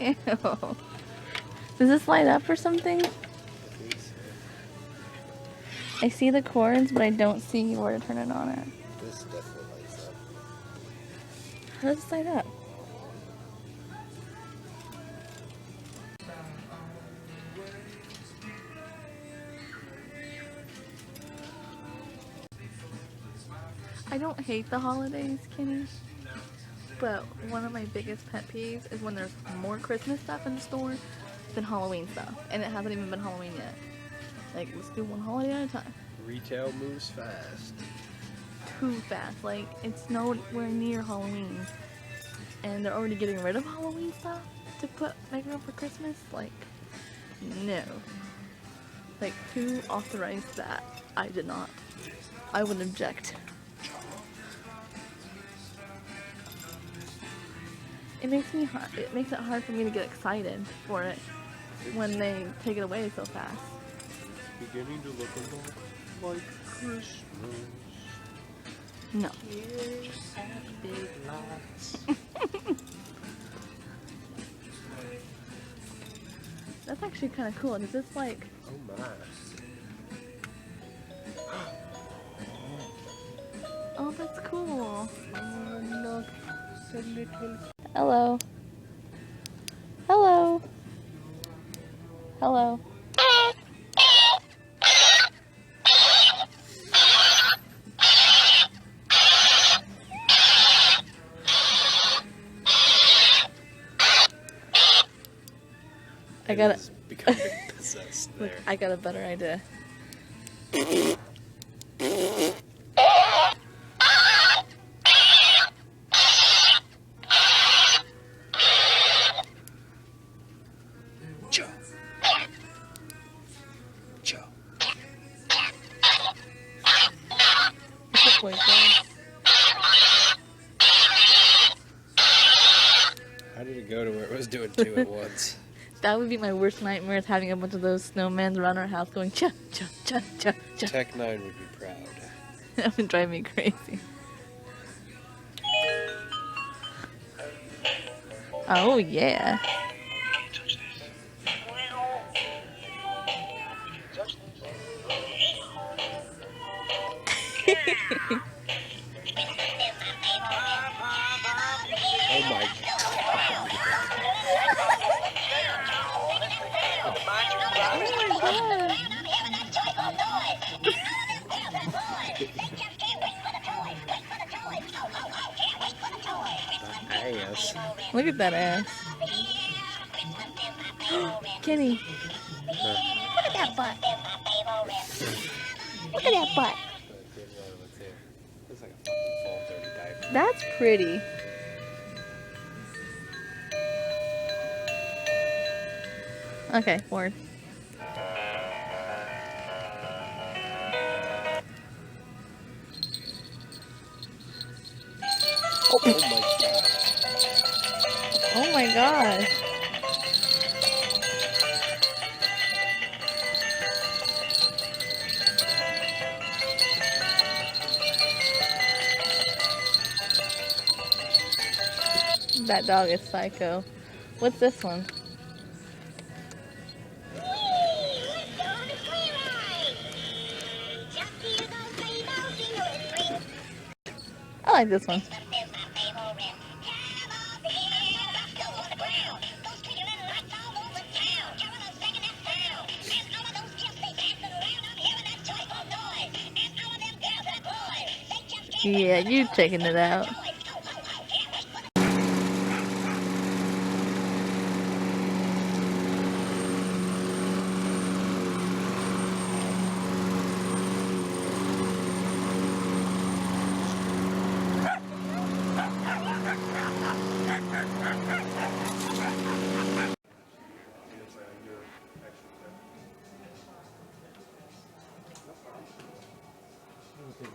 Ew. Does this light up or something? I see the cords, but I don't see where to turn it on at. This definitely lights up. How does this light up? I don't hate the holidays, Kenny, but one of my biggest pet peeves is when there's more Christmas stuff in the store than Halloween stuff, and it hasn't even been Halloween yet. Like, let's do one holiday at a time. Retail moves fast. Too fast. Like, it's nowhere near Halloween, and they're already getting rid of Halloween stuff to make room for Christmas. Like, no. Like, who authorized that? I did not. I would object. It makes it hard for me to get excited for it when they take it away so fast. It's beginning to look a lot like Christmas. No. Here's happy big lights. That's actually kind of cool. Is this like... Oh my. Oh, that's cool. Oh, look. The little... Hello. Hello. Hello. I got it. Becoming possessed there. Look, I got a better idea. Joe. Joe. It's a boy, How did it go to where it was doing two at once? That would be my worst nightmare, is having a bunch of those snowmen around our house going cha cha cha cha cha. Tech 9 would be proud. That would drive me crazy. Oh yeah. Oh my god. Ass. Look at that ass. Kenny. Look at that butt. Look at that butt. Looks like a fucking full dirty diaper. That's pretty. Okay, Ward. Oh my god. Oh my god. That dog is psycho. What's this one? I like this one. Yeah, you checking it out.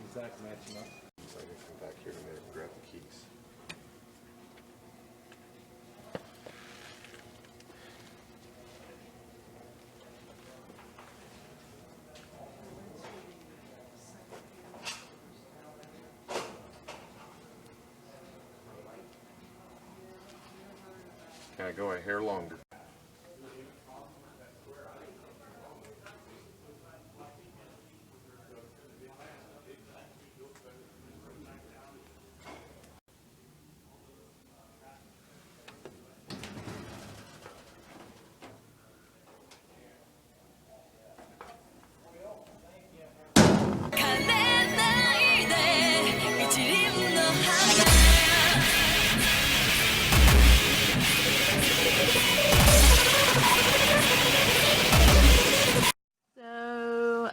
Exact matching up. So I can come back here in a minute and grab the keys. Gotta go a hair longer. So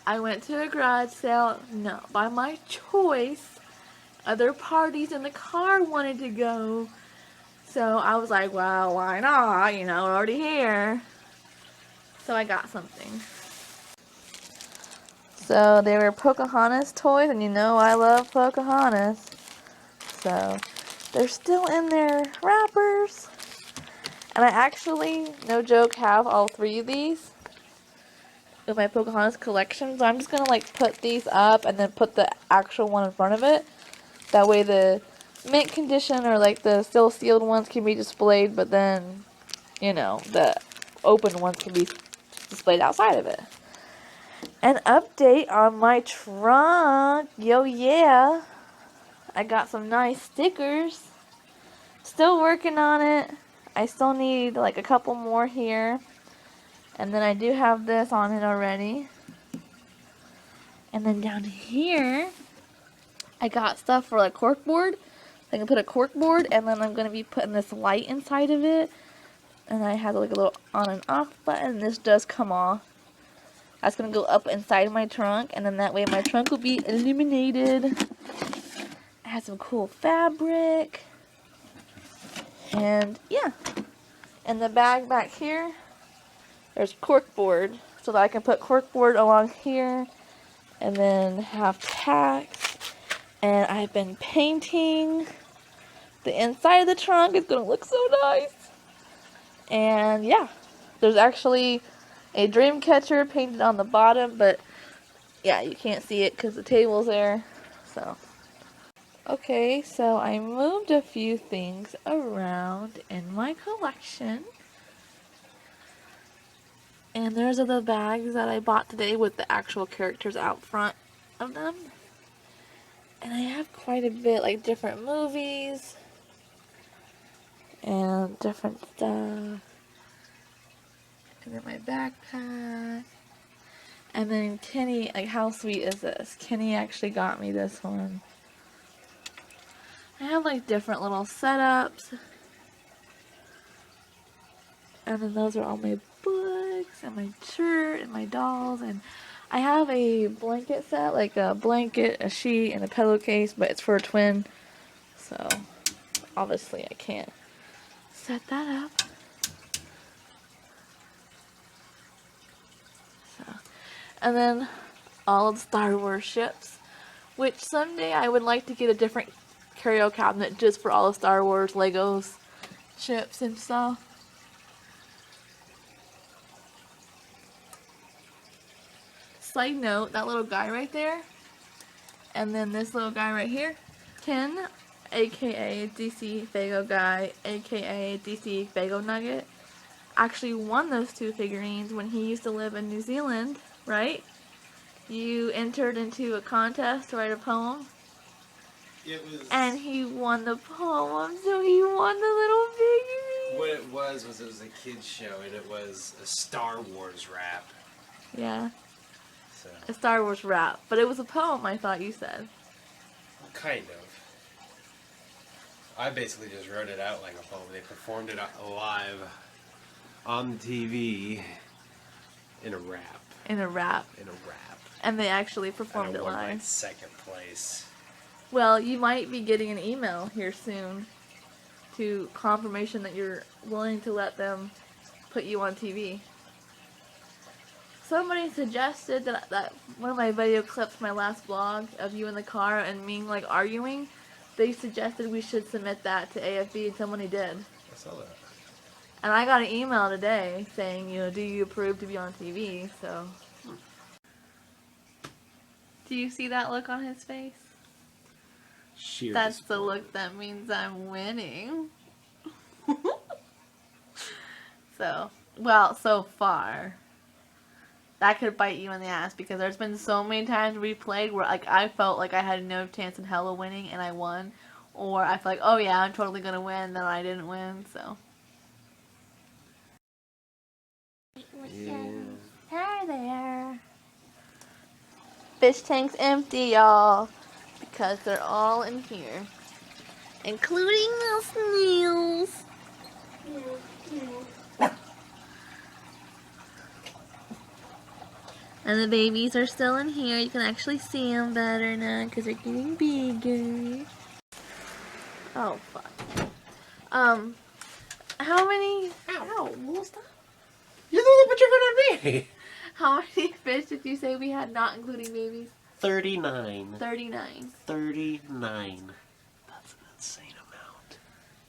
I went to a garage sale, not by my choice. Other parties in the car wanted to go. So I was like, well, why not? You know, we're already here. So I got something. So they were Pocahontas toys, and you know I love Pocahontas. So they're still in their wrappers. And I actually, no joke, have all 3 of these in my Pocahontas collection. So I'm just going to like put these up and then put the actual one in front of it. That way the mint condition or like the still sealed ones can be displayed, but then, you know, the open ones can be displayed outside of it. An update on my trunk. Yo, yeah. I got some nice stickers. Still working on it. I still need like a couple more here. And then I do have this on it already. And then down here, I got stuff for like corkboard. I can put a corkboard, and then I'm going to be putting this light inside of it. And I have like a little on and off button. This does come off. That's going to go up inside my trunk, and then that way my trunk will be illuminated. It has some cool fabric. And yeah. In the bag back here, there's corkboard, so that I can put corkboard along here, and then have tacks. And I've been painting. The inside of the trunk is going to look so nice. And yeah, there's actually a dream catcher painted on the bottom, but yeah, you can't see it because the table's there. So okay, so I moved a few things around in my collection. And there's the bags that I bought today with the actual characters out front of them. And I have quite a bit, like different movies and different stuff. And then my backpack. And then Kenny, like how sweet is this? Kenny actually got me this one. I have like different little setups. And then those are all my books and my shirt and my dolls. And I have a blanket set, like a blanket, a sheet, and a pillowcase, but it's for a twin. So obviously I can't set that up. So, and then all of the Star Wars ships, which someday I would like to get a different curio cabinet just for all of Star Wars Legos ships and stuff. Side note, that little guy right there, and then this little guy right here, Ken, aka DC Fago Guy, aka DC Fago Nugget, actually won those 2 figurines when he used to live in New Zealand, right? You entered into a contest to write a poem. It was. And he won the poem, so he won the little figurine. What it was a kid's show, and it was a Star Wars rap. Yeah. So. A Star Wars rap. But it was a poem, I thought you said. Kind of. I basically just wrote it out like a poem. They performed it live on TV in a rap. In a rap. In a rap. And they actually performed it won live. like 2nd place. Well, you might be getting an email here soon to confirmation that you're willing to let them put you on TV. Somebody suggested that one of my video clips, my last vlog of you in the car and me like arguing, they suggested we should submit that to AFB, and somebody did. I saw that. And I got an email today saying, you know, do you approve to be on TV? So, do you see that look on his face? Sheer That's the disappointment. look that means I'm winning. So, well, so far. That could bite you in the ass because there's been so many times we played where like I felt like I had no chance in hell of winning and I won. Or I feel like, oh yeah, I'm totally gonna win, then I didn't win, so. Yeah. Hi there. Fish tank's empty, y'all. Because they're all in here. Including the snails. And the babies are still in here. You can actually see them better now because they're getting bigger. Oh, fuck. How many... Ow, well, stop. You're the one that put your foot on me! How many fish did you say we had, not including babies? 39. 39. 39. That's an insane amount.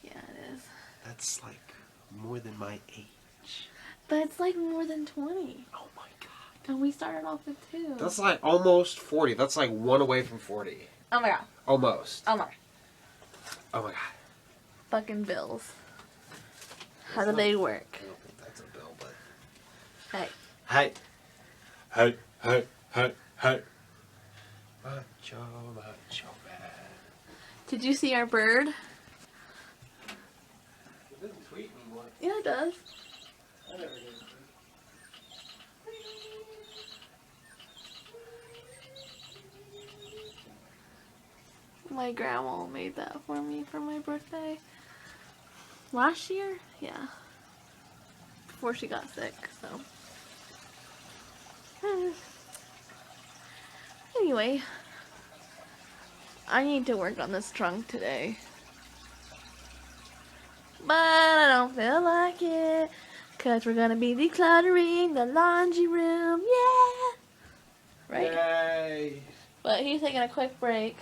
Yeah, it is. That's like more than my age. But it's like more than 20. Oh my god. And we started off with 2. That's like almost 40. That's like 1 away from 40. Oh my god. Almost. Oh my. Oh my god. Fucking bills. How do they work? I don't think that's a bill, but... Hey. Hey. Hey. Hey. Hey. Hey. Macho, macho man. Did you see our bird? It doesn't tweet anymore. Yeah, it does. I never did. My grandma made that for me for my birthday. Last year? Yeah. Before she got sick, so. Anyway. I need to work on this trunk today. But I don't feel like it. Because we're going to be decluttering the laundry room. Yeah! Right? Yay! But he's taking a quick break.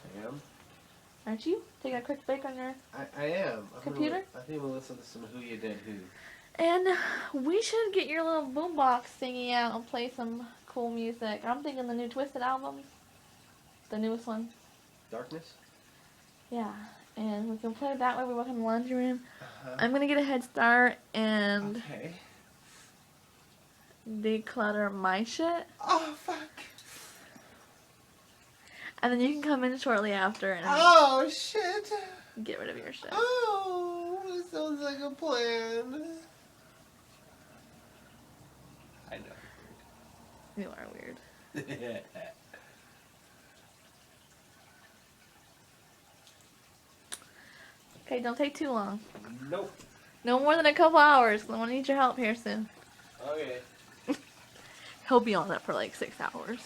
I am? Aren't you? Taking a quick break on your... I am. Computer? I think we'll listen to some Who You Did Who. And we should get your little boombox thingy out and play some cool music. I'm thinking the new Twisted album. The newest one. Darkness? Yeah. And we can play that while we walk in the laundry room. Uh-huh. I'm going to get a head start and Okay. declutter my shit. Oh, fuck. And then you can come in shortly after and Oh, shit. get rid of your shit. Oh, that sounds like a plan. I know. You are weird. Okay, don't take too long. Nope. No more than a couple hours. I'm gonna need your help here soon. Okay. He'll be on it for like 6 hours.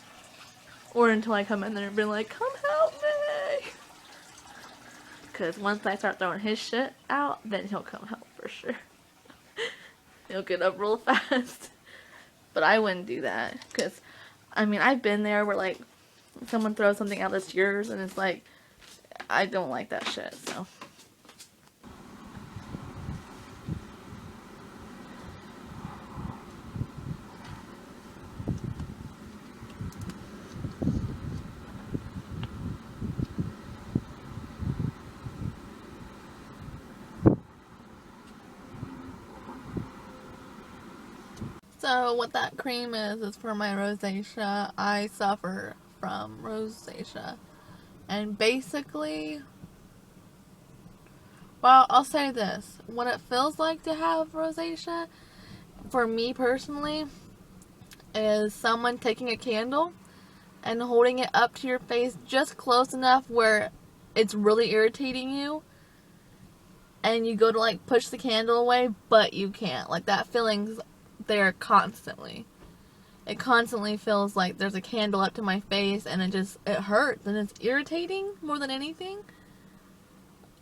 Or until I come in there and be like, come help me! Because once I start throwing his shit out, then he'll come help for sure. He'll get up real fast. But I wouldn't do that. Because, I mean, I've been there where like, someone throws something out that's yours and it's like, I don't like that shit, so. So what that cream is for my rosacea. I suffer from rosacea. And basically, well, I'll say this. What it feels like to have rosacea, for me personally, is someone taking a candle and holding it up to your face just close enough where it's really irritating you. And you go to like push the candle away, but you can't. Like that feeling's there constantly. It constantly feels like there's a candle up to my face and it hurts and it's irritating more than anything.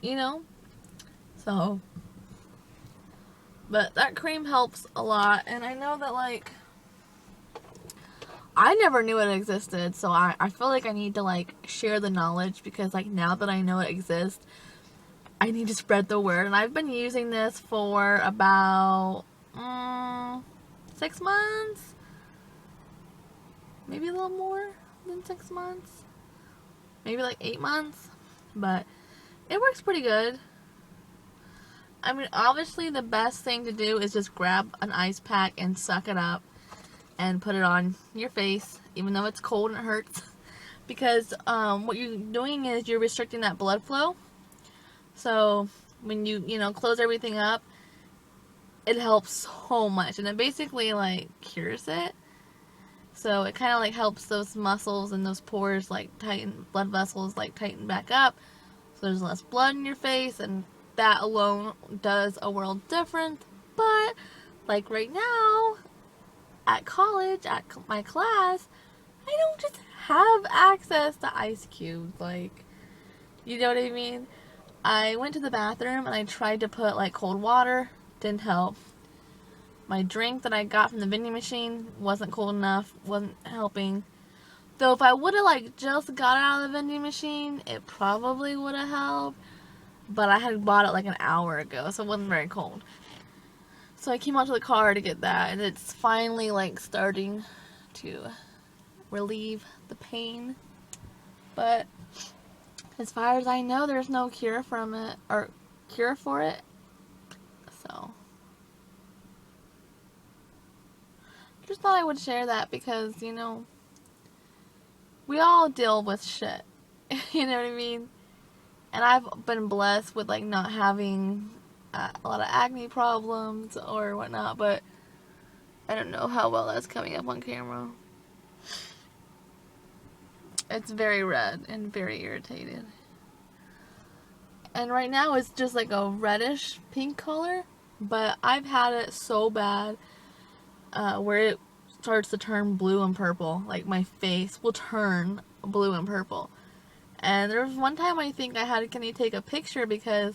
You know? So, but that cream helps a lot, and I know that like I never knew it existed, so I feel like I need to like share the knowledge because like now that I know it exists, I need to spread the word. And I've been using this for about 6 months, maybe a little more than 6 months, maybe like 8 months, but it works pretty good. I mean, obviously the best thing to do is just grab an ice pack and suck it up and put it on your face, even though it's cold and it hurts. Because what you're doing is you're restricting that blood flow. So when you close everything up, it helps so much, and it basically like cures it. So it kind of like helps those muscles and those pores like tighten, blood vessels like tighten back up. So there's less blood in your face, and that alone does a world difference. But like right now at college, at my class, I don't just have access to ice cubes. Like, you know what I mean? I went to the bathroom and I tried to put like cold water. Didn't help. My drink that I got from the vending machine wasn't cold enough. Wasn't helping. Though if I would have like just got it out of the vending machine, it probably would have helped. But I had bought it like an hour ago, so it wasn't very cold. So I came out to the car to get that, and it's finally like starting to relieve the pain. But as far as I know, there's no cure from it, or cure for it. So just thought I would share that because, we all deal with shit. You know what I mean? And I've been blessed with like not having a lot of acne problems or whatnot, but I don't know how well that's coming up on camera. It's very red and very irritated. And right now it's just like a reddish pink color, but I've had it so bad where it starts to turn blue and purple. Like my face will turn blue and purple. And there was one time I think I had Kenny take a picture because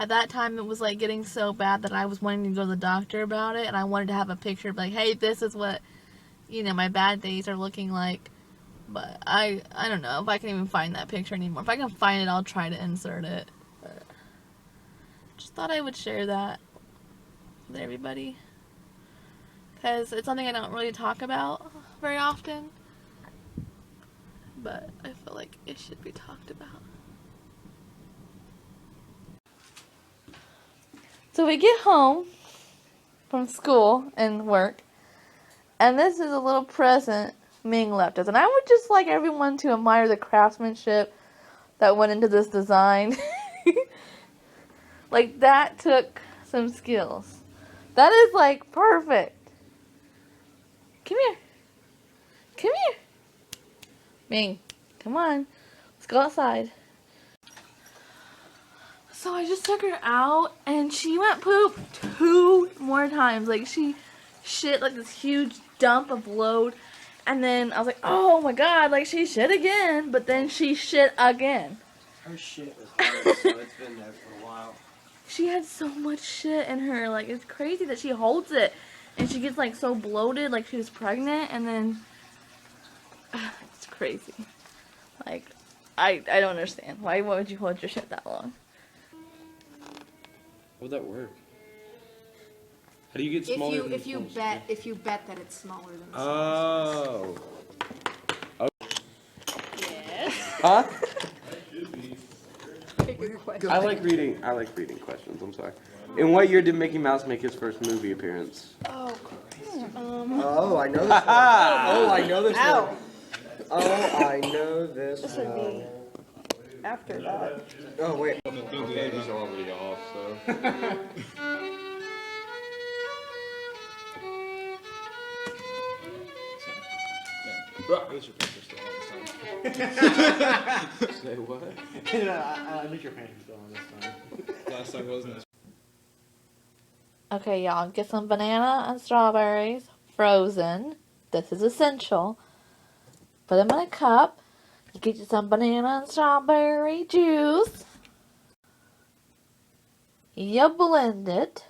at that time it was like getting so bad that I was wanting to go to the doctor about it, and I wanted to have a picture like, hey, this is what my bad days are looking like. But I don't know if I can even find that picture anymore. If I can find it, I'll try to insert it. But just thought I would share that with everybody. Because it's something I don't really talk about very often. But I feel like it should be talked about. So we get home from school and work. And this is a little present Ming left us. And I would just like everyone to admire the craftsmanship that went into this design. Like, that took some skills. That is like perfect. Come here. Come here. Ming, come on. Let's go outside. So I just took her out and she went poop 2 more times. Like, she shit like this huge dump of load. And then I was like, oh my god, like she shit again. But then she shit again. Her shit was hard, so it's been there for a while. She had so much shit in her. Like, it's crazy that she holds it. And she gets like so bloated, like she was pregnant. And then, it's crazy. Like, I don't understand. Why would you hold your shit that long? How would that work? How do you get smaller? If you bet that it's smaller than the Oh. Yes. Huh? Pick your question. I like reading questions. I'm sorry. In what year did Mickey Mouse make his first movie appearance? Oh, Christ. Oh, I know this one. Oh, I know this Ow. one. Oh, I know this This would be after that. Oh, wait. The baby's already off, so. At least your pants are still on this time. Say what? At least your pants are still on this time. Last time wasn't. Okay, y'all, get some banana and strawberries, frozen. This is essential. Put them in a cup. You get you some banana and strawberry juice. You blend it.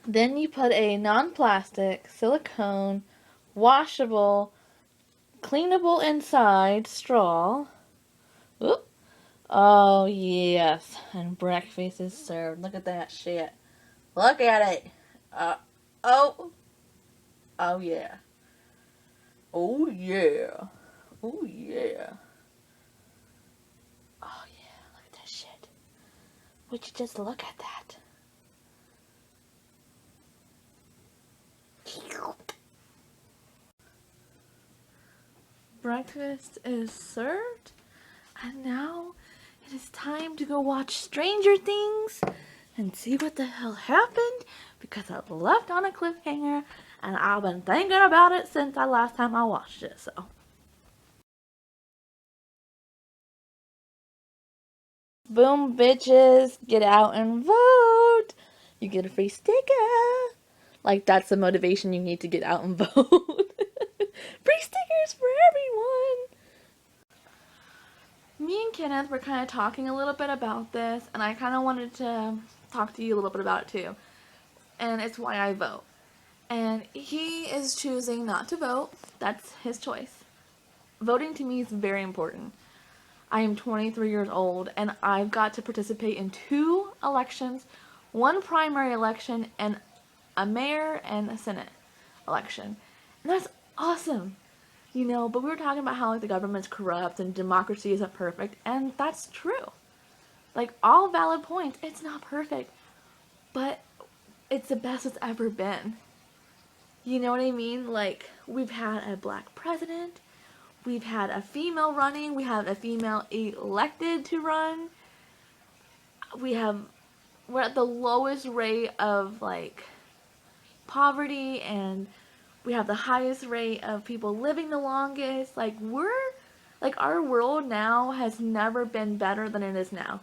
Then you put a non-plastic silicone washable, cleanable inside straw. Oop. Oh, yes. And breakfast is served. Look at that shit. Look at it. Oh. Oh, yeah. Oh, yeah. Oh, yeah. Oh, yeah. Look at that shit. Would you just look at that? Breakfast is served, and now it is time to go watch Stranger Things and see what the hell happened, because I left on a cliffhanger and I've been thinking about it since the last time I watched it, so. Boom, bitches, get out and vote. You get a free sticker. Like, that's the motivation you need to get out and vote. Free stickers for everyone. Me and Kenneth were kind of talking a little bit about this, and I kind of wanted to talk to you a little bit about it too. And it's why I vote. And he is choosing not to vote. That's his choice. Voting to me is very important. I am 23 years old, and I've got to participate in 2 elections, 1 primary election, and a mayor and a senate election. And that's awesome. You know, but we were talking about how like the government's corrupt and democracy isn't perfect, and that's true. Like, all valid points. It's not perfect, but it's the best it's ever been. You know what I mean? Like, we've had a black president, we've had a female running, we have a female elected to run. We're at the lowest rate of like poverty, and we have the highest rate of people living the longest. Like, our world now has never been better than it is now.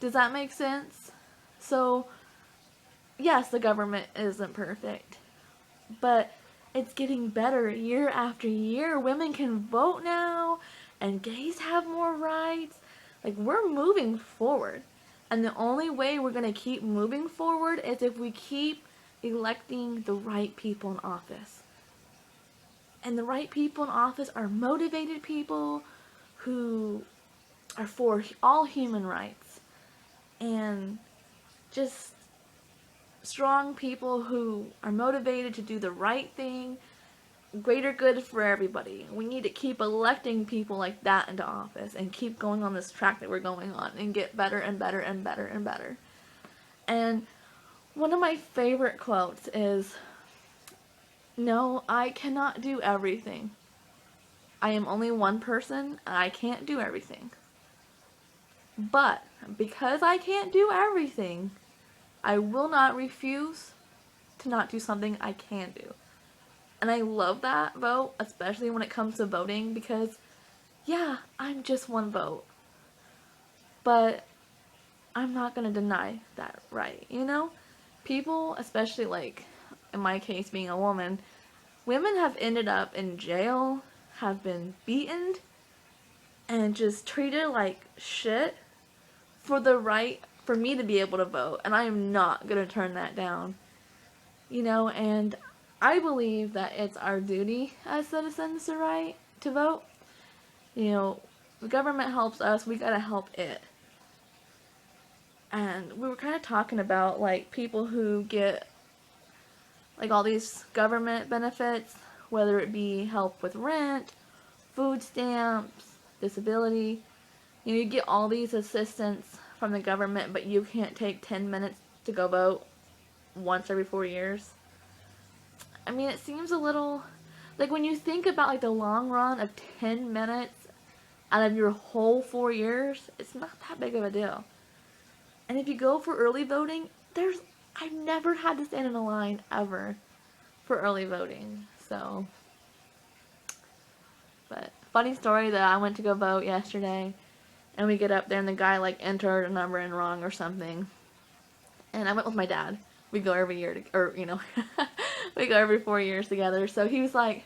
Does that make sense? So, yes, the government isn't perfect, but it's getting better year after year. Women can vote now, and gays have more rights. Like, we're moving forward. And the only way we're going to keep moving forward is if we keep electing the right people in office. And the right people in office are motivated people who are for all human rights. And just strong people who are motivated to do the right thing, greater good for everybody. We need to keep electing people like that into office and keep going on this track that we're going on and get better and better and better and better. And one of my favorite quotes is, "No, I cannot do everything. I am only one person and I can't do everything. But because I can't do everything, I will not refuse to not do something I can do." And I love that vote, especially when it comes to voting, because yeah, I'm just one vote. But I'm not going to deny that right, you know? People, especially like in my case being a woman, women have ended up in jail, have been beaten, and just treated like shit for me to be able to vote, and I am not going to turn that down. You know, and I believe that it's our duty as citizens to vote. You know, the government helps us, we gotta help it. And we were kind of talking about like people who get like all these government benefits, whether it be help with rent, food stamps, disability. You know, you get all these assistance from the government, but you can't take 10 minutes to go vote once every 4 years. I mean, it seems a little, like when you think about like the long run of 10 minutes out of your whole 4 years, it's not that big of a deal. And if you go for early voting, I've never had to stand in a line ever for early voting. So, but funny story that I went to go vote yesterday, and we get up there and the guy like entered a number in wrong or something. And I went with my dad. We go every year, we go every 4 years together. So he was like,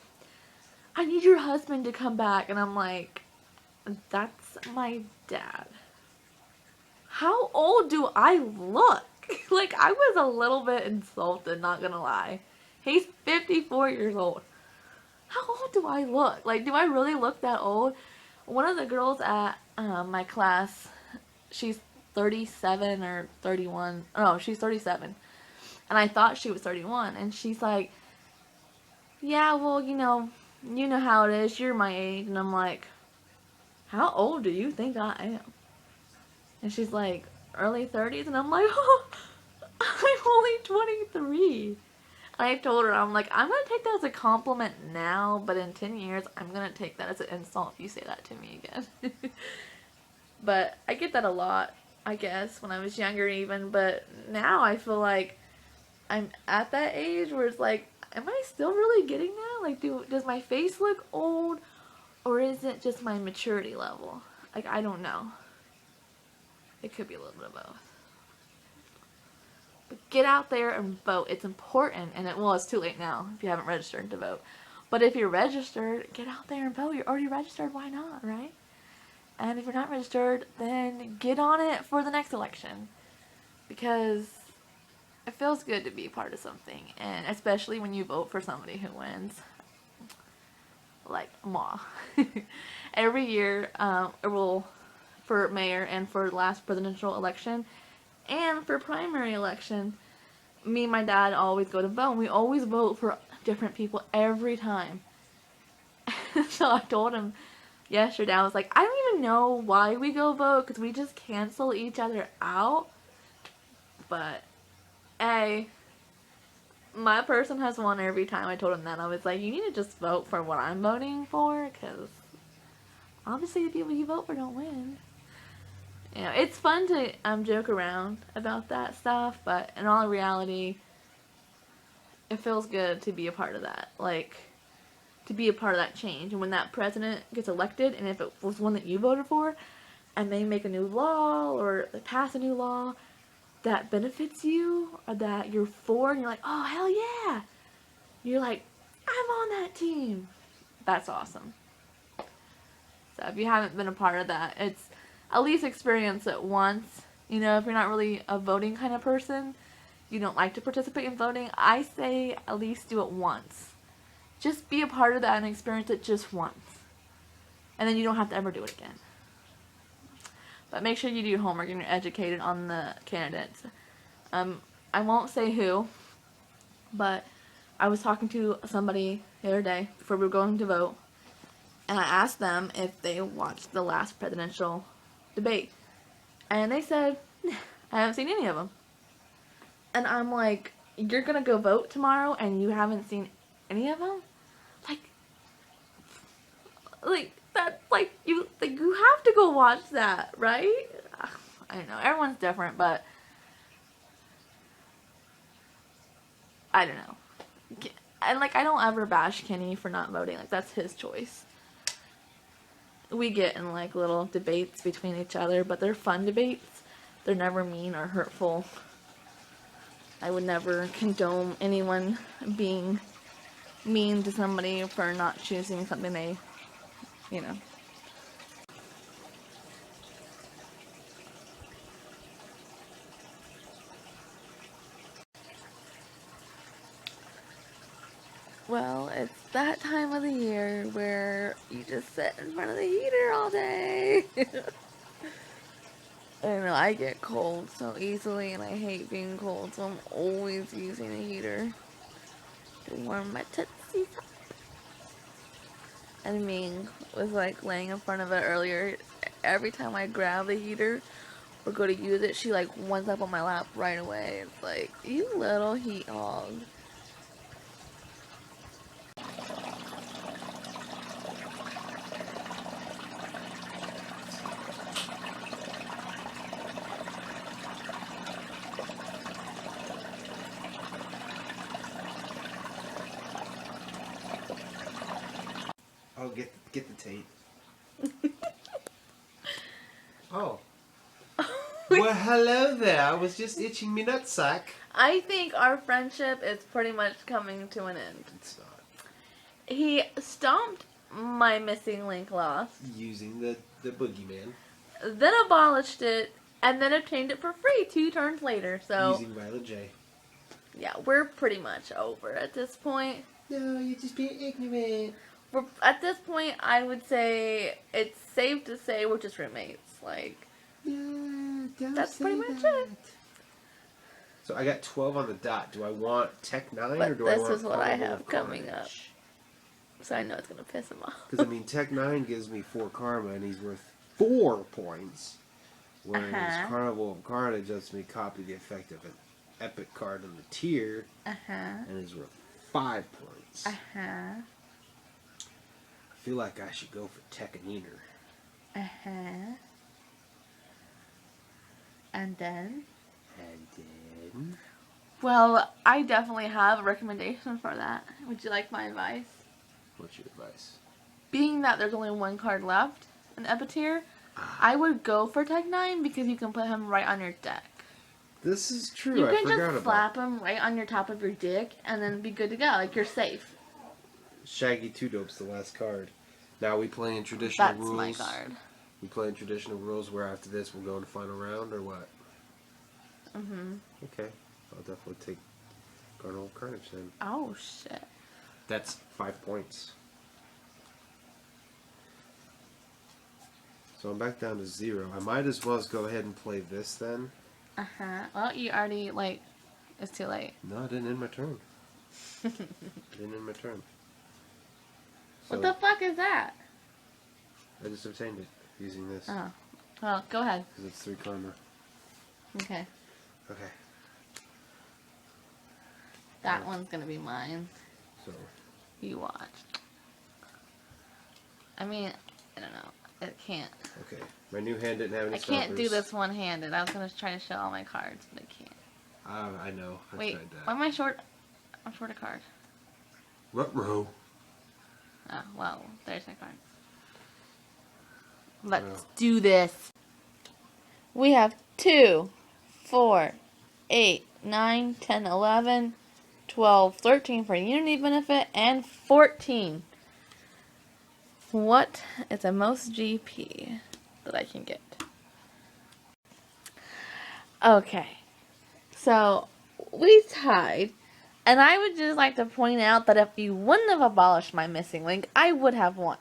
"I need your husband to come back." And I'm like, "That's my dad. How old do I look?" Like, I was a little bit insulted, not gonna lie. He's 54 years old. how old do I look? Like, do I really look that old? One of the girls at my class, she's 37 or 31. Oh, she's 37. And I thought she was 31. And she's like, yeah, well, you know how it is. You're my age. And I'm like, how old do you think I am? And she's like, early 30s. And I'm like, oh, I'm only 23. And I told her, I'm like, I'm going to take that as a compliment now, but in 10 years, I'm going to take that as an insult if you say that to me again. But I get that a lot, I guess, when I was younger even. But now I feel like I'm at that age where it's like, am I still really getting that? Like, does my face look old, or is it just my maturity level? Like, I don't know. It could be a little bit of both. But get out there and vote. It's important, and it's too late now if you haven't registered to vote. But if you're registered, get out there and vote. You're already registered, why not, right? And if you're not registered, then get on it for the next election. Because it feels good to be part of something, and especially when you vote for somebody who wins. Like Ma. Every year, for mayor and for the last presidential election, and for primary election, me and my dad always go to vote, and we always vote for different people every time. So I told him yesterday, I was like, I don't even know why we go vote, because we just cancel each other out. But hey, my person has won every time. I told him that. I was like, you need to just vote for what I'm voting for, because obviously the people you vote for don't win. It's fun to joke around about that stuff, but in all reality, it feels good to be a part of that. Like, to be a part of that change. And when that president gets elected, and if it was one that you voted for, and they make a new law, or they pass a new law that benefits you, or that you're for, and you're like, oh, hell yeah! You're like, I'm on that team. That's awesome. So if you haven't been a part of that, it's at least experience it once. If you're not really a voting kind of person, you don't like to participate in voting, I say at least do it once. Just be a part of that and experience it just once. And then you don't have to ever do it again. But make sure you do your homework and you're educated on the candidates. I won't say who, but I was talking to somebody the other day before we were going to vote, and I asked them if they watched the last presidential debate. And they said, I haven't seen any of them. And I'm like, you're going to go vote tomorrow and you haven't seen any of them? Like that's like you have to go watch that, right? I don't know. Everyone's different, but I don't know. And I don't ever bash Kenny for not voting. Like, that's his choice. We get in little debates between each other, but they're fun debates. They're never mean or hurtful. I would never condone anyone being mean to somebody for not choosing something they, Well, it's that time of the year where you just sit in front of the heater all day. I know I get cold so easily, and I hate being cold, so I'm always using a heater to warm my tootsies up. And Ming was laying in front of it earlier. Every time I grab the heater or go to use it, she wants up on my lap right away. It's like, you little heat hog. Oh, get the tape. Oh. Well, hello there. I was just itching me nutsack. I think our friendship is pretty much coming to an end. It's not. He stomped my missing link loss, Using the boogeyman. then abolished it, and then obtained it for free 2 turns later. So Using Violet J. yeah, we're pretty much over at this point. No, you're just being ignorant. At this point, I would say it's safe to say we're just roommates. Like, No, don't that's say pretty much that. it. So I got 12 on the dot. Do I want Tech 9 But or do I this want is what I Carnival have of coming up. Carnage? So I know it's gonna piss him off. Because, I mean, Tech 9 gives me 4 karma and he's worth 4 points. Whereas Uh-huh. Carnival of Carnage lets me copy the effect of an epic card in the tier and is worth 5 points. I feel like I should go for Tech and Eater. And then? And then... Well, I definitely have a recommendation for that. Would you like my advice? What's your advice? Being that there's only one card left in Epitier, I would go for Tech 9 because you can put him right on your deck. This is true. You I can forgot just about slap him right on your top of your dick and then be good to go. Like, you're safe. Shaggy 2-Dope's the last card. Now we play in traditional That's rules. my card. We play in traditional rules where after this we'll go in the final round or what? Okay. I'll definitely take Carnival of Carnage then. Oh, shit. That's 5 points. So I'm back down to 0. I might as well go ahead and play this then. Well, you already, like, it's too late. No, I didn't end my turn. I didn't end my turn. So What the fuck is that? I just obtained it using this. Oh. Well, go ahead. Because it's 3 karma. Okay. Okay. That one's gonna be mine. So You watch. I mean, I don't know. It can't. okay. My new hand didn't have any I can't do stoppers. this one-handed. I was gonna try to show all my cards, but I can't. I know. I Wait, tried that. why am I short? I'm short a card. What row? Oh, well, there's my card. Let's Well. do this. We have 2, 4, 8, 9, 10, 11, 12, 13 for Unity benefit, and 14. What is the most GP that I can get? Okay. So, we tied. And I would just like to point out that if you wouldn't have abolished my missing link, I would have won.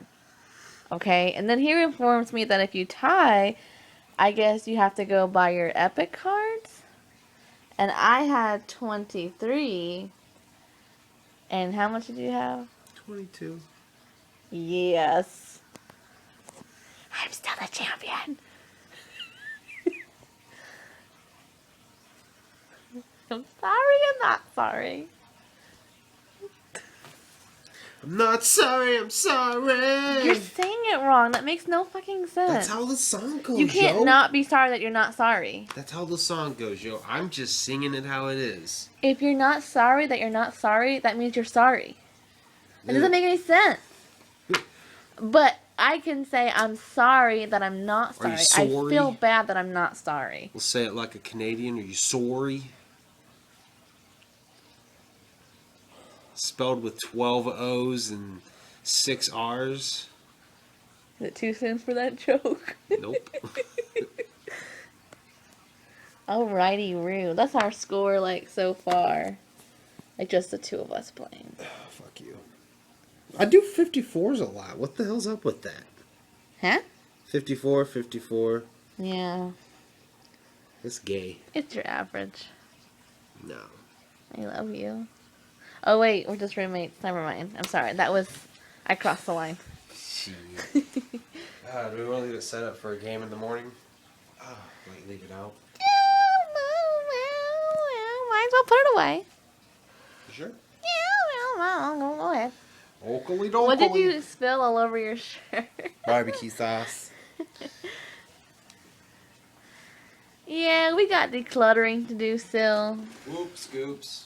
Okay? And then he informs me that if you tie, I guess you have to go buy your epic cards. And I had 23. And how much did you have? 22. Yes. I'm still the champion. I'm sorry, I'm not sorry. I'm not sorry, I'm sorry. You're saying it wrong. That makes no fucking sense. That's how the song goes, You can't yo. not be sorry that you're not sorry. That's how the song goes, yo. I'm just singing it how it is. If you're not sorry that you're not sorry, that means you're sorry. It Yeah. doesn't make any sense. But I can say I'm sorry that I'm not Are you sorry. I sorry? feel bad that I'm not sorry. We'll say it like a Canadian. Are you sorry? Spelled with 12 O's and 6 R's. Is it too soon for that joke? Nope. Alrighty, Roo. That's our score, like, so far. Like, just the two of us playing. Oh, fuck you. I do 54s a lot. What the hell's up with that? Huh? 54, 54. Yeah. It's gay. It's your average. No. I love you. Oh, wait. We're just roommates. Never mind. I'm sorry. That was... I crossed the line. Shit. Do we want to leave it set up for a game in the morning? Oh, might leave it out. Might as well put it away. You sure? Yeah, well, go ahead. Oakley dokley. What did you spill all over your shirt? Barbecue sauce. Yeah, we got decluttering to do still. Whoops, scoops.